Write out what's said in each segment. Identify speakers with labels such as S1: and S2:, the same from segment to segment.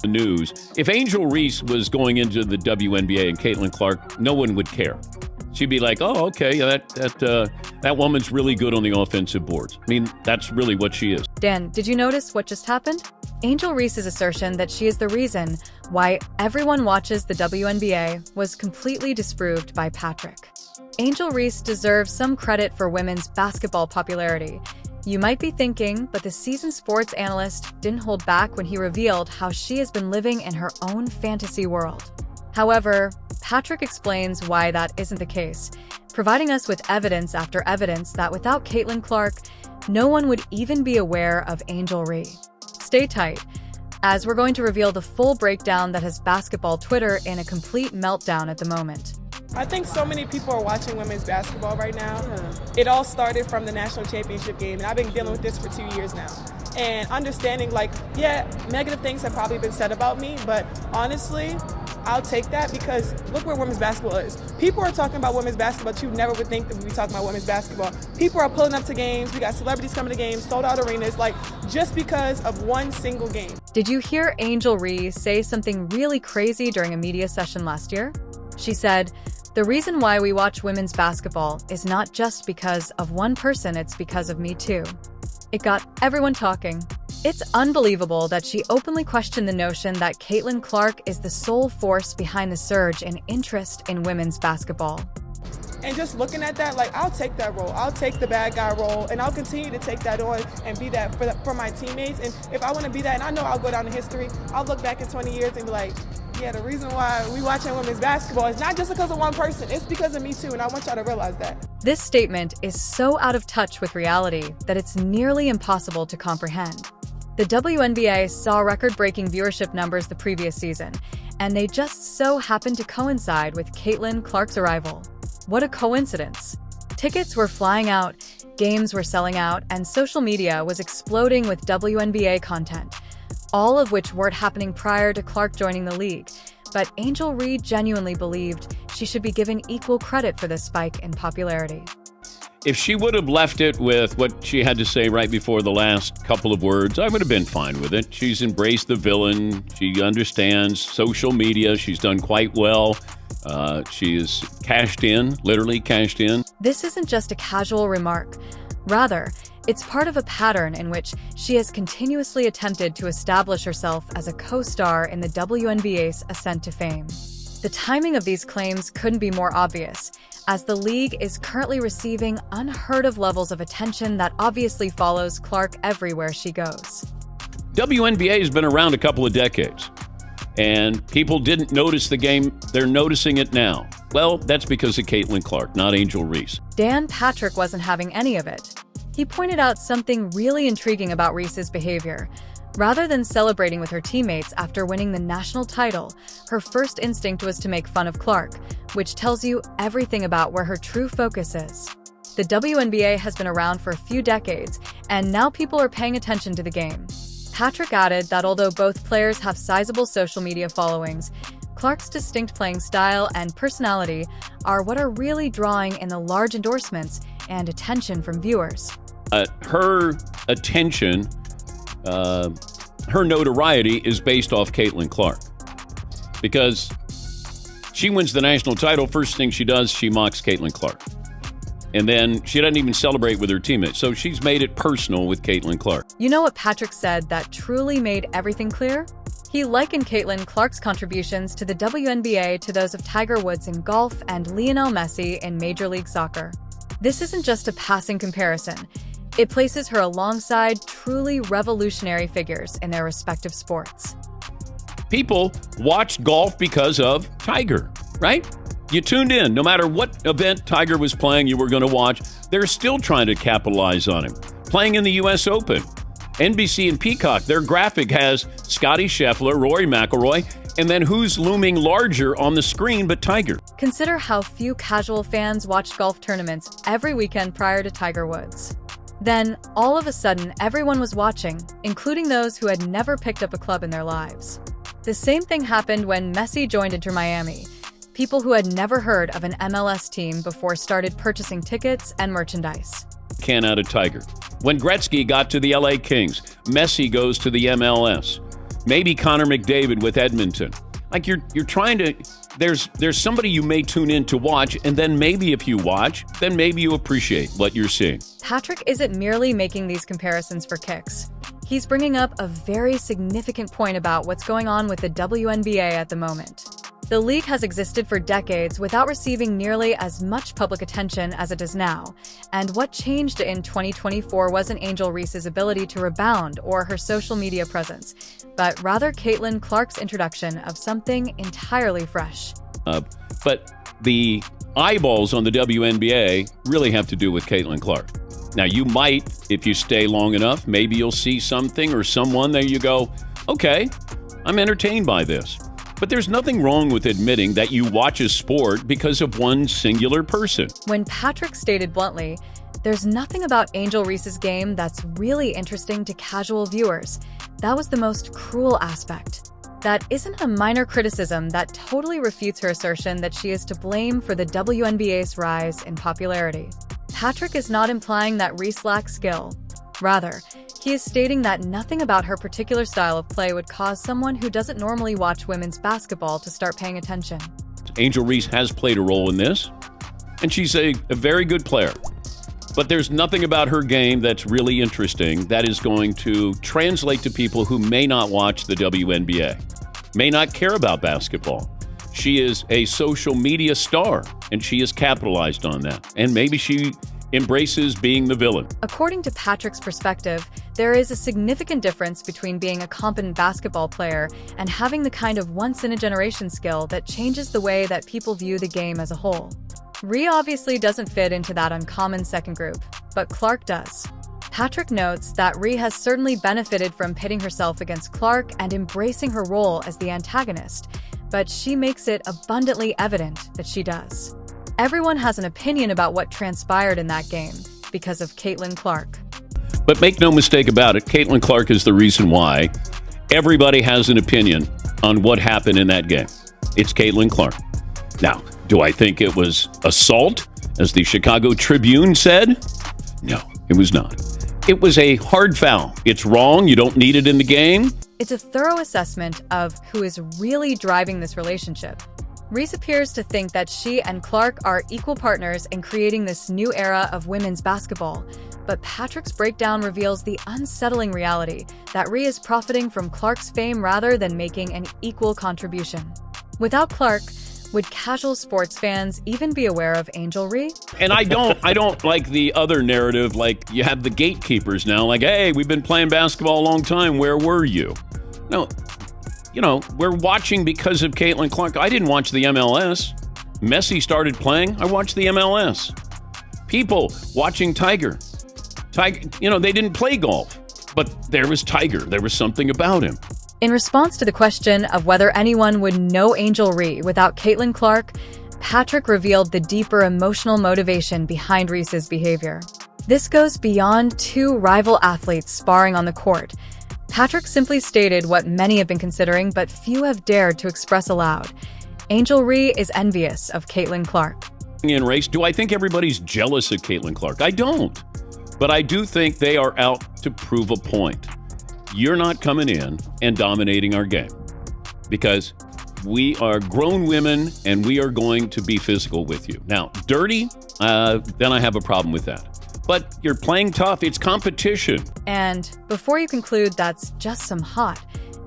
S1: the news. If Angel Reese was going into the WNBA and Caitlin Clark, no one would care. She'd be like, oh, okay, that woman's really good on the offensive boards. I mean, that's really what she is.
S2: Dan, did you notice what just happened? Angel Reese's assertion that she is the reason why everyone watches the WNBA was completely disproved by Patrick. Angel Reese deserves some credit for women's basketball popularity. You might be thinking, but the seasoned sports analyst didn't hold back when he revealed how she has been living in her own fantasy world. However, Patrick explains why that isn't the case, providing us with evidence after evidence that without Caitlin Clark, no one would even be aware of Angel Reese. Stay tight, as we're going to reveal the full breakdown that has basketball Twitter in a complete meltdown at the moment.
S3: I think so many people are watching women's basketball right now. It all started from the national championship game, and I've been dealing with this for 2 years now. And understanding, negative things have probably been said about me, but honestly, I'll take that because look where women's basketball is. People are talking about women's basketball, but you never would think that we'd be talking about women's basketball. People are pulling up to games. We got celebrities coming to games, sold out arenas, just because of one single game.
S2: Did you hear Angel Reese say something really crazy during a media session last year? She said, "The reason why we watch women's basketball is not just because of one person, it's because of me too." It got everyone talking. It's unbelievable that she openly questioned the notion that Caitlin Clark is the sole force behind the surge in interest in women's basketball.
S3: And just looking at that, I'll take that role. I'll take the bad guy role, and I'll continue to take that on and be that for my teammates. And if I want to be that, and I know I'll go down in history, I'll look back in 20 years and be like, yeah, the reason why we watching women's basketball is not just because of one person. It's because of me too, and I want y'all to realize that.
S2: This statement is so out of touch with reality that it's nearly impossible to comprehend. The WNBA saw record-breaking viewership numbers the previous season, and they just so happened to coincide with Caitlin Clark's arrival. What a coincidence! Tickets were flying out, games were selling out, and social media was exploding with WNBA content, all of which weren't happening prior to Clark joining the league. But Angel Reese genuinely believed she should be given equal credit for this spike in popularity.
S1: If she would have left it with what she had to say right before the last couple of words, I would have been fine with it. She's embraced the villain. She understands social media. She's done quite well. She is cashed in, literally cashed in.
S2: This isn't just a casual remark. Rather, it's part of a pattern in which she has continuously attempted to establish herself as a co-star in the WNBA's ascent to fame. The timing of these claims couldn't be more obvious, as the league is currently receiving unheard-of levels of attention that obviously follows Clark everywhere she goes.
S1: WNBA has been around a couple of decades, and people didn't notice the game. They're noticing it now. Well, that's because of Caitlin Clark, not Angel Reese.
S2: Dan Patrick wasn't having any of it. He pointed out something really intriguing about Reese's behavior. Rather than celebrating with her teammates after winning the national title, her first instinct was to make fun of Clark, which tells you everything about where her true focus is. The WNBA has been around for a few decades, and now people are paying attention to the game. Patrick added that although both players have sizable social media followings, Clark's distinct playing style and personality are what are really drawing in the large endorsements and attention from viewers.
S1: Her attention, her notoriety is based off Caitlin Clark. Because she wins the national title, first thing she does, she mocks Caitlin Clark. And then she doesn't even celebrate with her teammates. So she's made it personal with Caitlin Clark.
S2: You know what Patrick said that truly made everything clear? He likened Caitlin Clark's contributions to the WNBA to those of Tiger Woods in golf and Lionel Messi in Major League Soccer. This isn't just a passing comparison. It places her alongside truly revolutionary figures in their respective sports.
S1: People watched golf because of Tiger, right? You tuned in. No matter what event Tiger was playing, you were going to watch. They're still trying to capitalize on him. Playing in the U.S. Open. NBC and Peacock, their graphic has Scottie Scheffler, Rory McIlroy, and then who's looming larger on the screen but Tiger?
S2: Consider how few casual fans watched golf tournaments every weekend prior to Tiger Woods. Then, all of a sudden, everyone was watching, including those who had never picked up a club in their lives. The same thing happened when Messi joined Inter Miami. People who had never heard of an MLS team before started purchasing tickets and merchandise.
S1: Can out of Tiger. When Gretzky got to the LA Kings, Messi goes to the MLS. Maybe Connor McDavid with Edmonton. Like you're trying to, there's somebody you may tune in to watch, and then maybe if you watch, then maybe you appreciate what you're seeing.
S2: Patrick isn't merely making these comparisons for kicks. He's bringing up a very significant point about what's going on with the WNBA at the moment. The league has existed for decades without receiving nearly as much public attention as it does now, and what changed in 2024 wasn't Angel Reese's ability to rebound or her social media presence, but rather Caitlin Clark's introduction of something entirely fresh.
S1: But the eyeballs on the WNBA really have to do with Caitlin Clark. Now, you might, if you stay long enough, maybe you'll see something or someone that you go, okay, I'm entertained by this. But there's nothing wrong with admitting that you watch a sport because of one singular person.
S2: When Patrick stated bluntly, there's nothing about Angel Reese's game that's really interesting to casual viewers. That was the most cruel aspect. That isn't a minor criticism that totally refutes her assertion that she is to blame for the WNBA's rise in popularity. Patrick is not implying that Reese lacks skill. Rather, he is stating that nothing about her particular style of play would cause someone who doesn't normally watch women's basketball to start paying attention.
S1: Angel Reese has played a role in this, and she's a very good player. But there's nothing about her game that's really interesting that is going to translate to people who may not watch the WNBA, may not care about basketball. She is a social media star, and she has capitalized on that. And maybe she embraces being the villain.
S2: According to Patrick's perspective, there is a significant difference between being a competent basketball player and having the kind of once-in-a-generation skill that changes the way that people view the game as a whole. Rhea obviously doesn't fit into that uncommon second group, but Clark does. Patrick notes that Rhea has certainly benefited from pitting herself against Clark and embracing her role as the antagonist, but she makes it abundantly evident that she does. Everyone has an opinion about what transpired in that game because of Caitlin Clark.
S1: But make no mistake about it, Caitlin Clark is the reason why everybody has an opinion on what happened in that game. It's Caitlin Clark. Now, do I think it was assault, as the Chicago Tribune said? No, it was not. It was a hard foul. It's wrong. You don't need it in the game.
S2: It's a thorough assessment of who is really driving this relationship. Reese appears to think that she and Clark are equal partners in creating this new era of women's basketball, but Patrick's breakdown reveals the unsettling reality that Rhea is profiting from Clark's fame rather than making an equal contribution. Without Clark, would casual sports fans even be aware of Angel Rhea?
S1: And I don't like the other narrative, like you have the gatekeepers now, like, hey, we've been playing basketball a long time, where were you? No. You know, we're watching because of Caitlin Clark. I didn't watch the MLS. Messi started playing. I watched the MLS. People watching Tiger. You know, they didn't play golf, but there was Tiger. There was something about him.
S2: In response to the question of whether anyone would know Angel Rhea without Caitlin Clark, Patrick revealed the deeper emotional motivation behind Reese's behavior. This goes beyond two rival athletes sparring on the court. Patrick simply stated what many have been considering, but few have dared to express aloud. Angel Rhea is envious of Caitlin Clark.
S1: In race, do I think everybody's jealous of Caitlin Clark? I don't. But I do think they are out to prove a point. You're not coming in and dominating our game because we are grown women and we are going to be physical with you. Now, dirty, then I have a problem with that. But you're playing tough. It's competition.
S2: And before you conclude that's just some hot,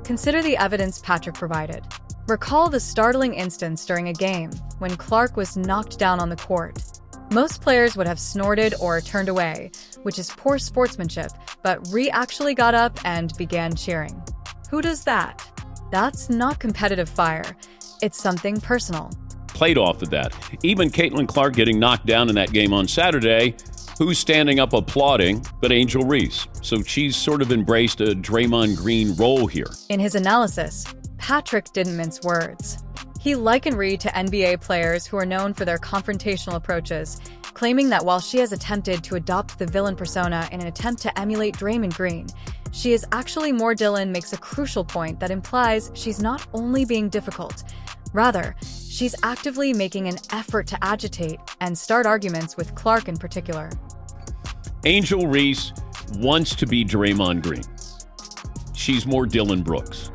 S2: consider the evidence Patrick provided. Recall the startling instance during a game when Clark was knocked down on the court. Most players would have snorted or turned away, which is poor sportsmanship, but Rhea actually got up and began cheering. Who does that? That's not competitive fire. It's something personal.
S1: Played off of that. Even Caitlin Clark getting knocked down in that game on Saturday, who's standing up applauding but Angel Reese? So she's sort of embraced a Draymond Green role here.
S2: In his analysis, Patrick didn't mince words. He likened Rhea to NBA players who are known for their confrontational approaches, claiming that while she has attempted to adopt the villain persona in an attempt to emulate Draymond Green, she is actually more. Dylan makes a crucial point that implies she's not only being difficult, rather, she's actively making an effort to agitate and start arguments with Clark in particular.
S1: Angel Reese wants to be Draymond Green. She's more Dylan Brooks.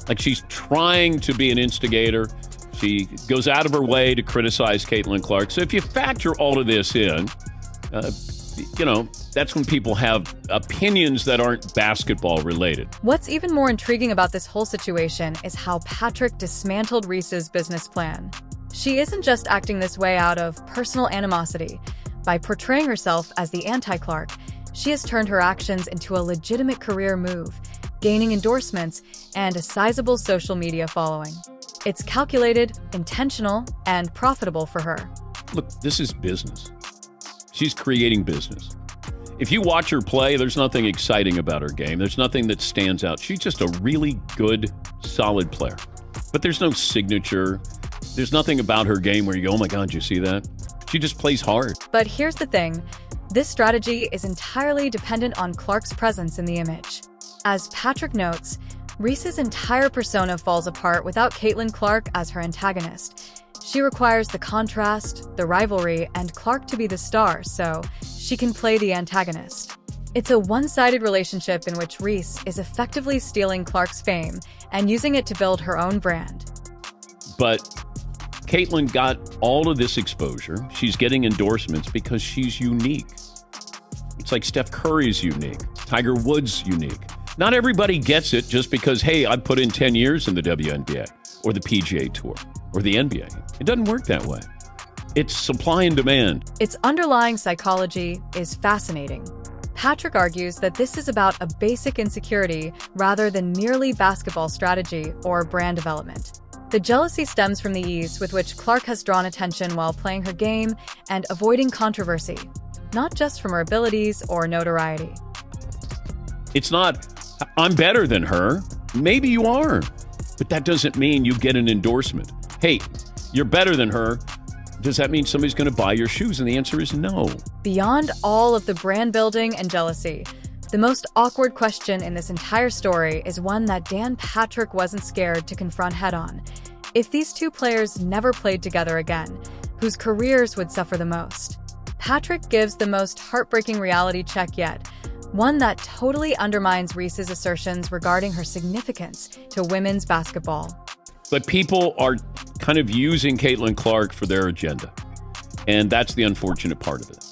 S1: Like she's trying to be an instigator. She goes out of her way to criticize Caitlin Clark. So if you factor all of this in, that's when people have opinions that aren't basketball related.
S2: What's even more intriguing about this whole situation is how Patrick dismantled Reese's business plan. She isn't just acting this way out of personal animosity. By portraying herself as the anti-Clark, she has turned her actions into a legitimate career move, gaining endorsements and a sizable social media following. It's calculated, intentional, and profitable for her.
S1: Look, this is business. She's creating business. If you watch her play, there's nothing exciting about her game. There's nothing that stands out. She's just a really good, solid player. But there's no signature. There's nothing about her game where you go, oh my God, you see that? She just plays hard.
S2: But here's the thing. This strategy is entirely dependent on Clark's presence in the image. As Patrick notes, Reese's entire persona falls apart without Caitlin Clark as her antagonist. She requires the contrast, the rivalry, and Clark to be the star so she can play the antagonist. It's a one-sided relationship in which Reese is effectively stealing Clark's fame and using it to build her own brand.
S1: But Caitlin got all of this exposure. She's getting endorsements because she's unique. It's like Steph Curry's unique, Tiger Woods' unique. Not everybody gets it just because, hey, I put in 10 years in the WNBA or the PGA Tour or the NBA. It doesn't work that way. It's supply and demand.
S2: Its underlying psychology is fascinating. Patrick argues that this is about a basic insecurity rather than merely basketball strategy or brand development. The jealousy stems from the ease with which Clark has drawn attention while playing her game and avoiding controversy, not just from her abilities or notoriety.
S1: It's not, I'm better than her. Maybe you are, but that doesn't mean you get an endorsement. Hey, you're better than her. Does that mean somebody's going to buy your shoes? And the answer is no.
S2: Beyond all of the brand building and jealousy, the most awkward question in this entire story is one that Dan Patrick wasn't scared to confront head-on. If these two players never played together again, whose careers would suffer the most? Patrick gives the most heartbreaking reality check yet, one that totally undermines Reese's assertions regarding her significance to women's basketball.
S1: But people are kind of using Caitlin Clark for their agenda. And that's the unfortunate part of it.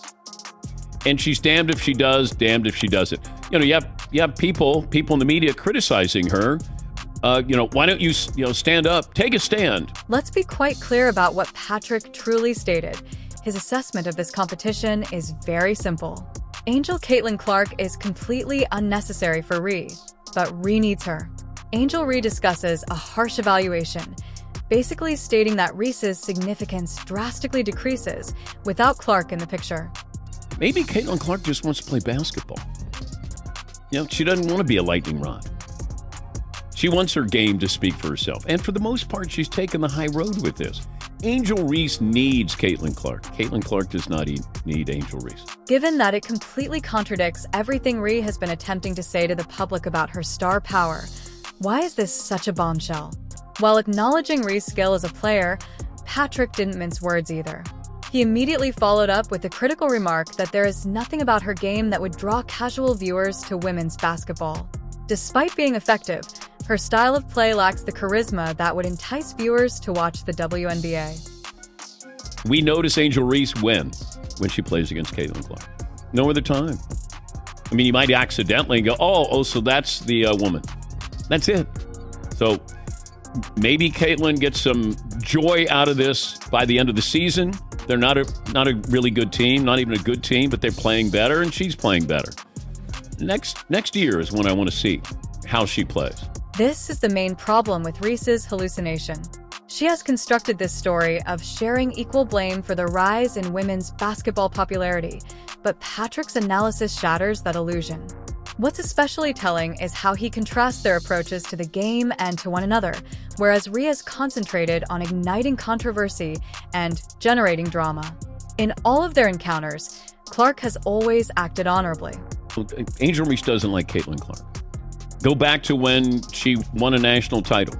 S1: And she's damned if she does, damned if she doesn't. You have people in the media criticizing her. Why don't you stand up, take a stand?
S2: Let's be quite clear about what Patrick truly stated. His assessment of this competition is very simple. Angel Caitlin Clark is completely unnecessary for Rhee, but Rhee needs her. Angel Rhee discusses a harsh evaluation, basically stating that Reese's significance drastically decreases without Clark in the picture.
S1: Maybe Caitlin Clark just wants to play basketball. She doesn't want to be a lightning rod. She wants her game to speak for herself. And for the most part, she's taken the high road with this. Angel Reese needs Caitlin Clark. Caitlin Clark does not need Angel Reese.
S2: Given that it completely contradicts everything Rhee has been attempting to say to the public about her star power, why is this such a bombshell? While acknowledging Rhee's skill as a player, Patrick didn't mince words either. He immediately followed up with the critical remark that there is nothing about her game that would draw casual viewers to women's basketball. Despite being effective, her style of play lacks the charisma that would entice viewers to watch the WNBA.
S1: We notice Angel Reese when she plays against Caitlin Clark. No other time. I mean, you might accidentally go, oh, so that's the woman. That's it. So maybe Caitlin gets some joy out of this by the end of the season. They're not a really good team, not even a good team, but they're playing better, and she's playing better. Next year is when I want to see how she plays.
S2: This is the main problem with Reese's hallucination. She has constructed this story of sharing equal blame for the rise in women's basketball popularity, but Patrick's analysis shatters that illusion. What's especially telling is how he contrasts their approaches to the game and to one another, whereas Rhee is concentrated on igniting controversy and generating drama. In all of their encounters, Clark has always acted honorably.
S1: Angel Reese doesn't like Caitlin Clark. Go back to when she won a national title.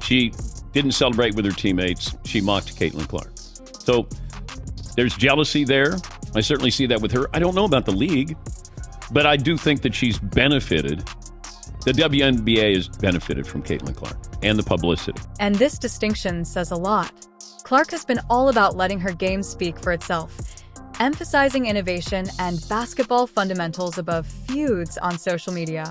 S1: She didn't celebrate with her teammates. She mocked Caitlin Clark. So there's jealousy there. I certainly see that with her. I don't know about the league, but I do think that she's benefited The WNBA has benefited from Caitlin Clark and the publicity.
S2: And this distinction says a lot. Clark has been all about letting her game speak for itself, emphasizing innovation and basketball fundamentals above feuds on social media.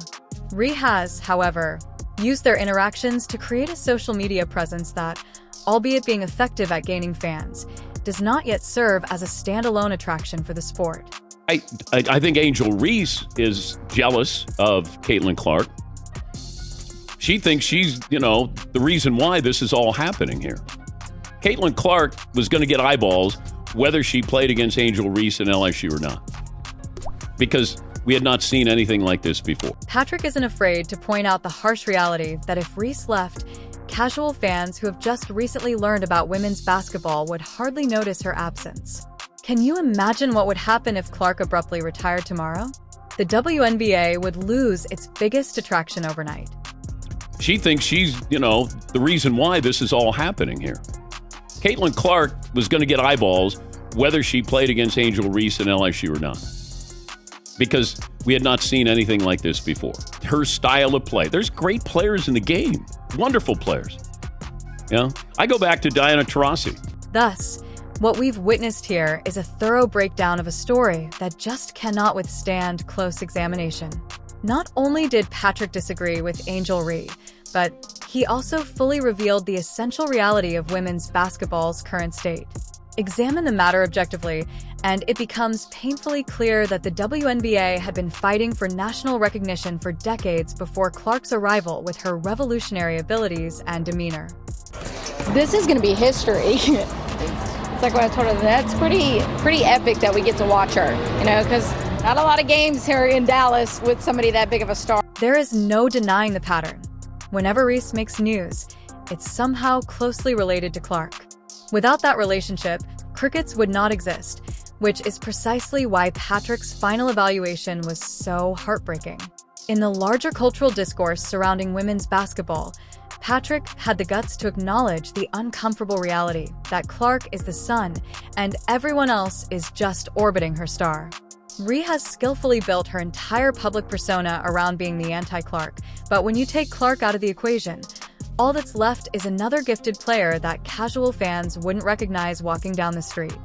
S2: Rhee has, however, used their interactions to create a social media presence that, albeit being effective at gaining fans, does not yet serve as a standalone attraction for the sport.
S1: I think Angel Reese is jealous of Caitlin Clark. She thinks she's, the reason why this is all happening here. Caitlin Clark was going to get eyeballs whether she played against Angel Reese in LSU or not, because we had not seen anything like this before.
S2: Patrick isn't afraid to point out the harsh reality that if Reese left, casual fans who have just recently learned about women's basketball would hardly notice her absence. Can you imagine what would happen if Clark abruptly retired tomorrow? The WNBA would lose its biggest attraction overnight.
S1: She thinks she's, the reason why this is all happening here. Caitlin Clark was going to get eyeballs whether she played against Angel Reese in LSU or not, because we had not seen anything like this before. Her style of play. There's great players in the game. Wonderful players. I go back to Diana Taurasi.
S2: Thus, what we've witnessed here is a thorough breakdown of a story that just cannot withstand close examination. Not only did Patrick disagree with Angel Rhee, but he also fully revealed the essential reality of women's basketball's current state. Examine the matter objectively, and it becomes painfully clear that the WNBA had been fighting for national recognition for decades before Clark's arrival with her revolutionary abilities and demeanor.
S4: This is going to be history. It's like what I told her, that's pretty epic that we get to watch her, because not a lot of games here in Dallas with somebody that big of a star.
S2: There is no denying the pattern. Whenever Reese makes news, it's somehow closely related to Clark. Without that relationship, crickets would not exist, which is precisely why Patrick's final evaluation was so heartbreaking. In the larger cultural discourse surrounding women's basketball, Patrick had the guts to acknowledge the uncomfortable reality that Clark is the sun and everyone else is just orbiting her star. Rhee has skillfully built her entire public persona around being the anti-Clark, but when you take Clark out of the equation, all that's left is another gifted player that casual fans wouldn't recognize walking down the street.